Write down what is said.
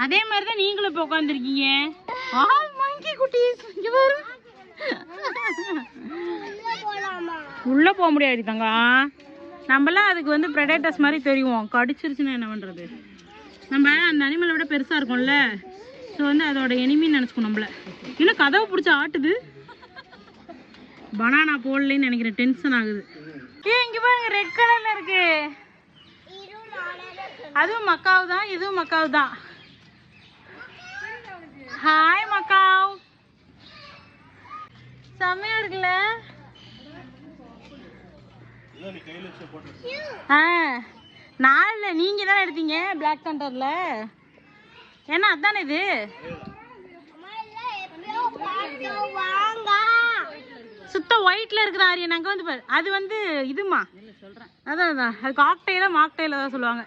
அதே மாதிரி தான் நீங்களும் இப்போ உட்காந்துருக்கீங்க. மங்கி குட்டீஸ் இங்க பாரு. உள்ள போக முடியாது தங்க. நம்மலாம் அதுக்கு வந்து பிரெடேட்டர்ஸ் மாதிரி தெரியும். கடிச்சிருச்சுன்னா என்ன பண்றது? நம்ம அந்த அனிமலை விட பெருசா இருக்கும்ல, ஸோ வந்து அதோட எனிமின்னு நினச்சிக்கணும் நம்மள. இன்னும் கதவை பிடிச்சி ஆட்டுது. பனானா போடலன்னு நினைக்கிறேன், டென்ஷன் ஆகுது. இங்க பாருங்க, ரெட் கலர்ல இருக்கு. அதுவும் மக்காவு தான், இதுவும் மக்காவு தான். Hi macaw. செம்மையா இருக்குல்ல? நாள்ல நீங்க தானே எடுத்தீங்க பிளாக் தண்டர்ல. ஏன்னா அதானே இது. சுத்த ஒயிட்ல இருக்கிற ஆரியன் அங்க வந்து பாரு. அது வந்து இதுமா, அதான் அது காக்டெயிலா மாக்டெயிலா தான் சொல்லுவாங்க.